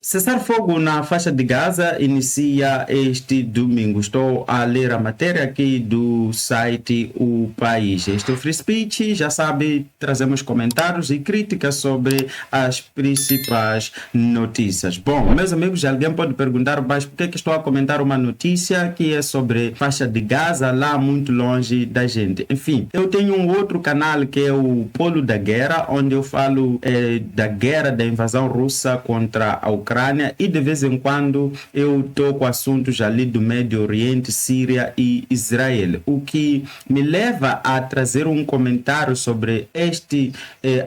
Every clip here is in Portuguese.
Cessar-fogo na faixa de Gaza inicia este domingo. Estou a ler a matéria aqui do site O País. Este é o Free Speech. Já sabe, trazemos comentários e críticas sobre as principais notícias. Bom, meus amigos, alguém pode perguntar, mas por que estou a comentar uma notícia que é sobre faixa de Gaza, lá muito longe da gente? Enfim, eu tenho um outro canal que é o Polo da Guerra, onde eu falo da guerra, da invasão russa contra a Ucrânia, e de vez em quando eu toco assuntos ali do Médio Oriente, Síria e Israel. O que me leva a trazer um comentário sobre este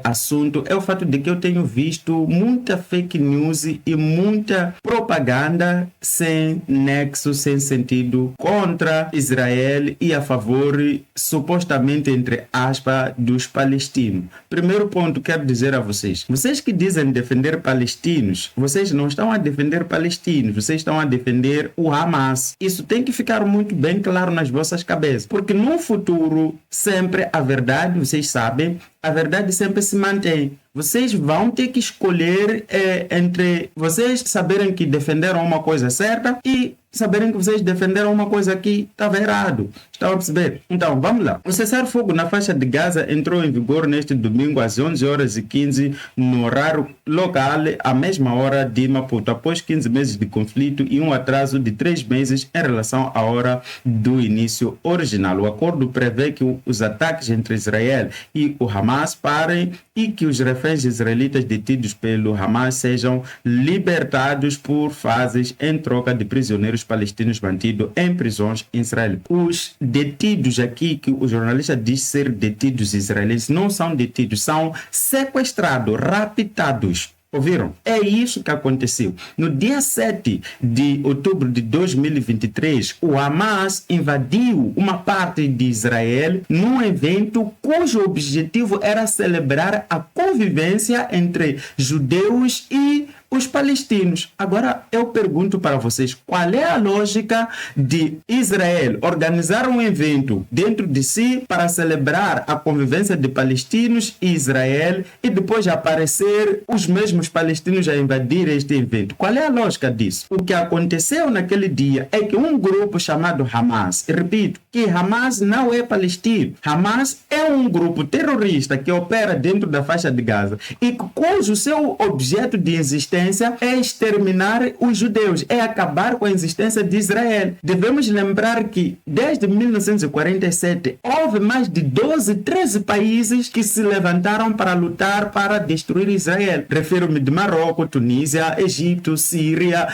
assunto é o fato de que eu tenho visto muita fake news e muita propaganda sem nexo, sem sentido, contra Israel e a favor, supostamente, entre aspas, dos palestinos. Primeiro ponto, quero dizer a vocês que dizem defender palestinos, vocês não estão a defender palestinos, vocês estão a defender o Hamas. Isso tem que ficar muito bem claro nas vossas cabeças, porque no futuro sempre a verdade, vocês sabem, a verdade sempre se mantém. Vocês vão ter que escolher entre vocês saberem que defenderam uma coisa certa e saberem que vocês defenderam uma coisa que estava errado. Estão a perceber? Então, vamos lá. O cessar-fogo na faixa de Gaza entrou em vigor neste domingo às 11h15 no horário local, à mesma hora de Maputo, após 15 meses de conflito e um atraso de 3 meses em relação à hora do início original. O acordo prevê que os ataques entre Israel e o Hamas parem e que os reféns israelitas detidos pelo Hamas sejam libertados por fases em troca de prisioneiros palestinos mantidos em prisões em Israel. Os detidos aqui, que o jornalista diz ser detidos israelenses, não são detidos, são sequestrados, raptados. Ouviram? É isso que aconteceu. No dia 7 de outubro de 2023, o Hamas invadiu uma parte de Israel num evento cujo objetivo era celebrar a convivência entre judeus e os palestinos. Agora eu pergunto para vocês, qual é a lógica de Israel organizar um evento dentro de si para celebrar a convivência de palestinos e Israel e depois aparecer os mesmos palestinos a invadir este evento? Qual é a lógica disso? O que aconteceu naquele dia é que um grupo chamado Hamas, repito, que Hamas não é palestino, Hamas é um grupo terrorista que opera dentro da faixa de Gaza e cujo seu objeto de existência é exterminar os judeus, é acabar com a existência de Israel. Devemos lembrar que desde 1947 houve mais de 12, 13 países que se levantaram para lutar para destruir Israel. Refiro-me de Marrocos, Tunísia, Egito, Síria,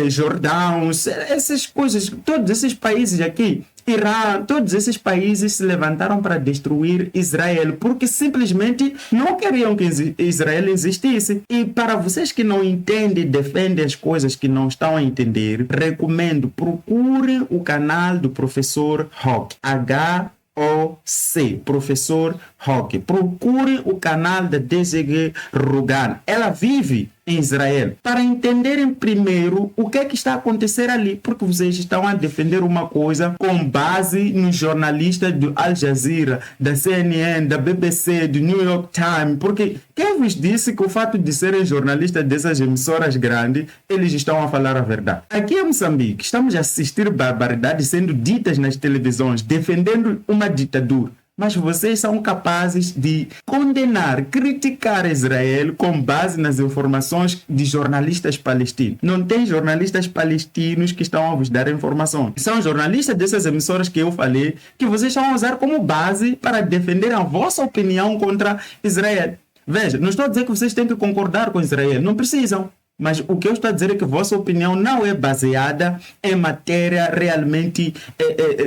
Jordão, essas coisas, todos esses países aqui, Irã, todos esses países se levantaram para destruir Israel porque simplesmente não queriam que Israel existisse. E para vocês que não entendem e defendem as coisas que não estão a entender, recomendo, procure o canal do professor Hoc, H-O-C, professor Hoc. Procure o canal da Desiree Rugan. Ela vive em Israel, para entenderem primeiro o que é que está a acontecer ali, porque vocês estão a defender uma coisa com base nos jornalistas do Al Jazeera, da CNN, da BBC, do New York Times, porque quem vos disse que o fato de serem jornalistas dessas emissoras grandes, eles estão a falar a verdade? Aqui em Moçambique, estamos a assistir barbaridades sendo ditas nas televisões, defendendo uma ditadura. Mas vocês são capazes de condenar, criticar Israel com base nas informações de jornalistas palestinos. Não tem jornalistas palestinos que estão a vos dar informações. São jornalistas dessas emissoras que eu falei, que vocês estão a usar como base para defender a vossa opinião contra Israel. Veja, não estou a dizer que vocês têm que concordar com Israel. Não precisam. Mas o que eu estou a dizer é que vossa opinião não é baseada em matéria realmente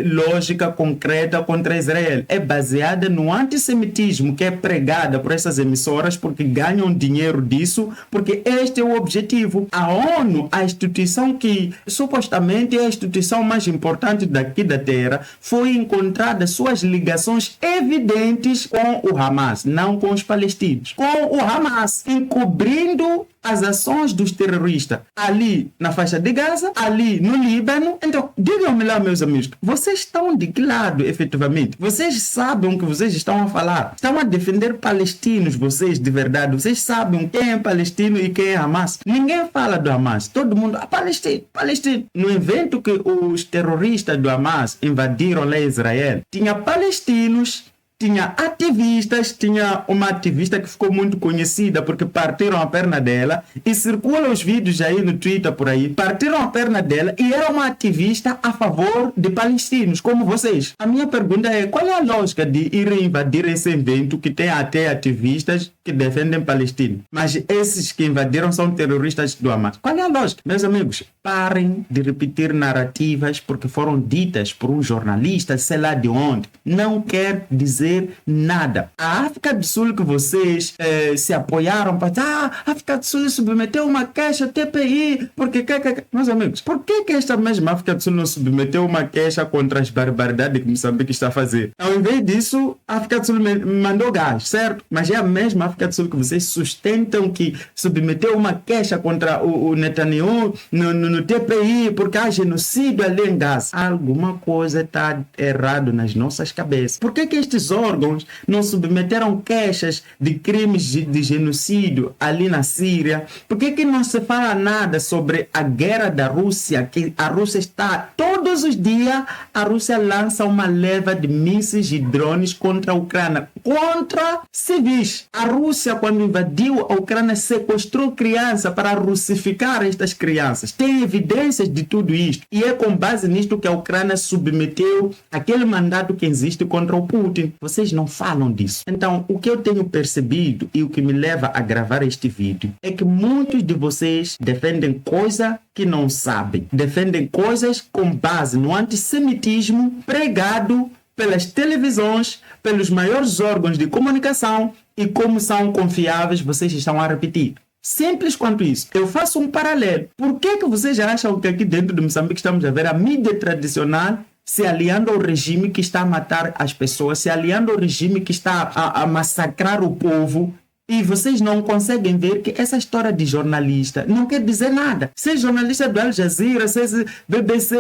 lógica, concreta contra Israel. É baseada no antissemitismo que é pregada por essas emissoras porque ganham dinheiro disso, porque este é o objetivo. A ONU, a instituição que supostamente é a instituição mais importante daqui da Terra, foi encontrada suas ligações evidentes com o Hamas, não com os palestinos. Com o Hamas, encobrindo as ações dos terroristas ali na faixa de Gaza, ali no Líbano. Então, digam-me lá, meus amigos, vocês estão de que lado, efetivamente? Vocês sabem o que vocês estão a falar? Estão a defender palestinos, vocês, de verdade? Vocês sabem quem é palestino e quem é Hamas? Ninguém fala do Hamas. Todo mundo, Palestina, Palestina. No evento que os terroristas do Hamas invadiram lá em Israel, tinha palestinos, tinha ativistas, tinha uma ativista que ficou muito conhecida porque partiram a perna dela e circulam os vídeos aí no Twitter por aí, partiram a perna dela e era uma ativista a favor de palestinos, como vocês. A minha pergunta é, qual é a lógica de ir invadir esse evento que tem até ativistas que defendem Palestina, mas esses que invadiram são terroristas do Hamas? Qual é a lógica? Meus amigos, parem de repetir narrativas porque foram ditas por um jornalista, sei lá de onde. Não quer dizer nada. A África do Sul que vocês se apoiaram para a África do Sul submeteu uma queixa TPI, porque meus amigos, por que esta mesma África do Sul não submeteu uma queixa contra as barbaridades que Moçambique está a fazer? Ao invés disso, a África do Sul mandou gás, certo? Mas é a mesma África do Sul que vocês sustentam que submeteu uma queixa contra o Netanyahu no TPI porque há genocídio ali em Gaza. Alguma coisa está errado nas nossas cabeças. Por que estes órgãos não submeteram queixas de crimes de genocídio ali na Síria? Por que não se fala nada sobre a guerra da Rússia, que a Rússia está todos os dias, a Rússia lança uma leva de mísseis e drones contra a Ucrânia, contra civis. A Rússia, quando invadiu a Ucrânia, sequestrou crianças para russificar estas crianças. Tem evidências de tudo isto e é com base nisto que a Ucrânia submeteu aquele mandato que existe contra o Putin. Vocês não falam disso. Então, o que eu tenho percebido e o que me leva a gravar este vídeo é que muitos de vocês defendem coisa que não sabem. Defendem coisas com base no antissemitismo pregado pelas televisões, pelos maiores órgãos de comunicação e como são confiáveis, vocês estão a repetir. Simples quanto isso. Eu faço um paralelo. Por que vocês acham que aqui dentro de Moçambique estamos a ver a mídia tradicional se aliando ao regime que está a matar as pessoas, se aliando ao regime que está a massacrar o povo? E vocês não conseguem ver que essa história de jornalista não quer dizer nada. Ser jornalista do Al Jazeera, ser BBC,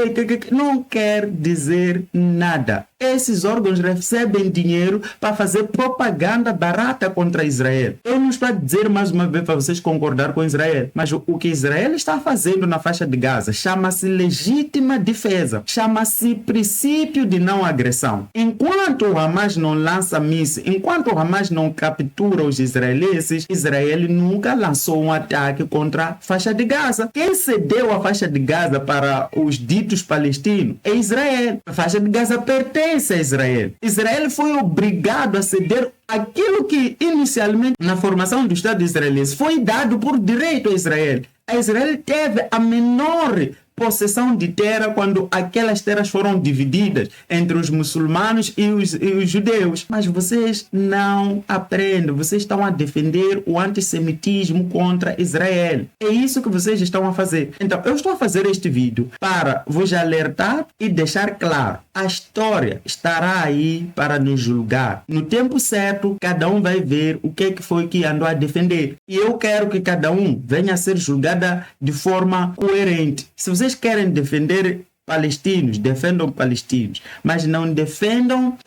não quer dizer nada. Esses órgãos recebem dinheiro para fazer propaganda barata contra Israel. Eu não estou a dizer mais uma vez para vocês concordar com Israel, mas o que Israel está fazendo na faixa de Gaza chama-se legítima defesa, chama-se princípio de não agressão. Enquanto o Hamas não lança mísseis, enquanto o Hamas não captura os israelenses, Israel nunca lançou um ataque contra a faixa de Gaza. Quem cedeu a faixa de Gaza para os ditos palestinos é Israel. A faixa de Gaza pertence a Israel. Israel foi obrigado a ceder aquilo que inicialmente na formação do Estado israelense foi dado por direito a Israel. A Israel teve a menor possessão de terra quando aquelas terras foram divididas entre os muçulmanos e os judeus. Mas vocês não aprendem, vocês estão a defender o antissemitismo contra Israel. É isso que vocês estão a fazer. Então, eu estou a fazer este vídeo para vos alertar e deixar claro. A história estará aí para nos julgar. No tempo certo, cada um vai ver o que foi que andou a defender. E eu quero que cada um venha a ser julgada de forma coerente. Se vocês querem defender palestinos, defendam palestinos, mas não defendam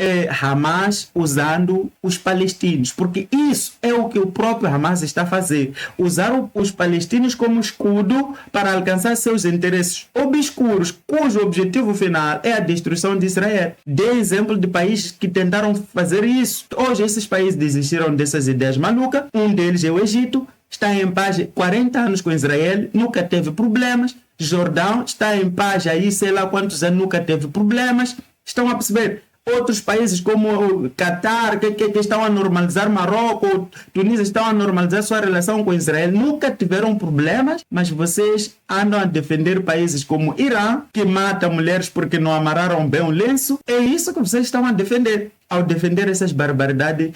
Hamas usando os palestinos, porque isso é o que o próprio Hamas está a fazer, usar os palestinos como escudo para alcançar seus interesses obscuros, cujo objetivo final é a destruição de Israel. Dê exemplo de países que tentaram fazer isso. Hoje esses países desistiram dessas ideias malucas. Um deles é o Egito, está em paz 40 anos com Israel, nunca teve problemas. Jordão está em paz aí, sei lá quantos anos, nunca teve problemas. Estão a perceber? Outros países como o Catar, que estão a normalizar, Marrocos, Tunísia estão a normalizar sua relação com Israel, nunca tiveram problemas, mas vocês andam a defender países como Irã, que mata mulheres porque não amarraram bem o lenço. É isso que vocês estão a defender. Ao defender essas barbaridades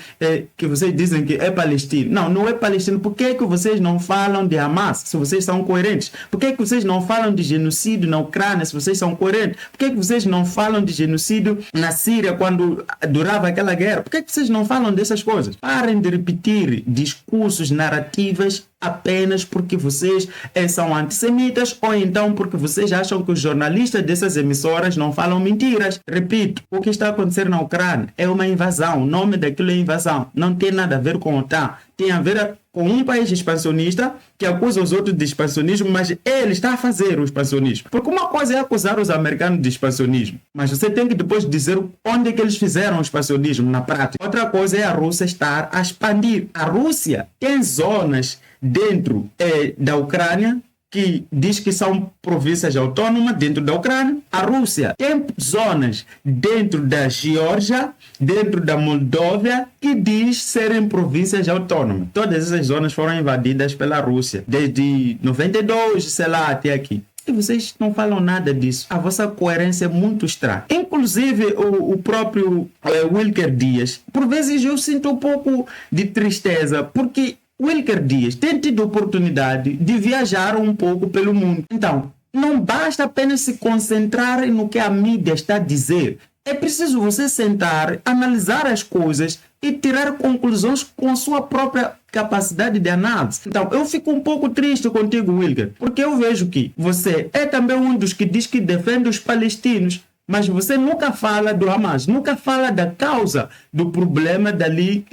que vocês dizem que é palestino. Não, não é palestino. Por que vocês não falam de Hamas, se vocês são coerentes? Por que vocês não falam de genocídio na Ucrânia, se vocês são coerentes? Por que vocês não falam de genocídio na Síria, quando durava aquela guerra? Por que vocês não falam dessas coisas? Parem de repetir discursos, narrativas apenas porque vocês são antissemitas ou então porque vocês acham que os jornalistas dessas emissoras não falam mentiras. Repito, o que está acontecendo na Ucrânia é uma invasão. O nome daquilo é invasão. Não tem nada a ver com a OTAN. Tem a ver com um país expansionista que acusa os outros de expansionismo, mas ele está a fazer o expansionismo. Porque uma coisa é acusar os americanos de expansionismo, mas você tem que depois dizer onde é que eles fizeram o expansionismo na prática. Outra coisa é a Rússia estar a expandir. A Rússia tem zonas dentro da Ucrânia que diz que são províncias autônomas dentro da Ucrânia. A Rússia tem zonas dentro da Geórgia, dentro da Moldóvia, que diz serem províncias autônomas. Todas essas zonas foram invadidas pela Rússia, desde 92, sei lá, até aqui. E vocês não falam nada disso. A vossa coerência é muito estranha. Inclusive, o próprio Wilker Dias, por vezes eu sinto um pouco de tristeza, porque Wilker Dias tem tido oportunidade de viajar um pouco pelo mundo. Então, não basta apenas se concentrar no que a mídia está a dizer. É preciso você sentar, analisar as coisas e tirar conclusões com sua própria capacidade de análise. Então, eu fico um pouco triste contigo, Wilker, porque eu vejo que você é também um dos que diz que defende os palestinos, mas você nunca fala do Hamas, nunca fala da causa do problema dali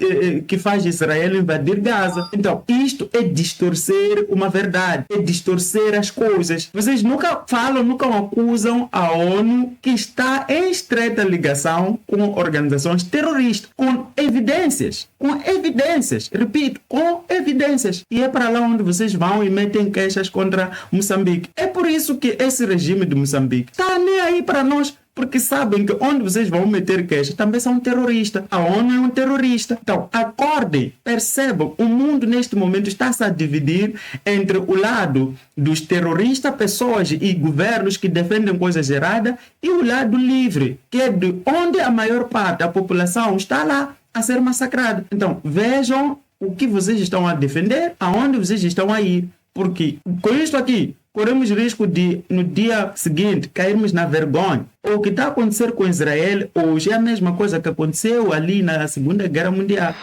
que faz Israel invadir Gaza. Então, isto é distorcer uma verdade, é distorcer as coisas. Vocês nunca falam, nunca acusam a ONU, que está em estreita ligação com organizações terroristas, com evidências, repito, com evidências. E é para lá onde vocês vão e metem queixas contra Moçambique. É por isso que esse regime de Moçambique está nem aí para nós, porque sabem que onde vocês vão meter queixa também são terroristas. A ONU é um terrorista. Então, acordem, percebam, o mundo neste momento está-se a dividir entre o lado dos terroristas, pessoas e governos que defendem coisas erradas, e o lado livre, que é de onde a maior parte da população está lá a ser massacrada. Então, vejam o que vocês estão a defender, aonde vocês estão a ir. Porque com isto aqui, corremos risco de, no dia seguinte, cairmos na vergonha. O que está a acontecer com Israel hoje é a mesma coisa que aconteceu ali na Segunda Guerra Mundial.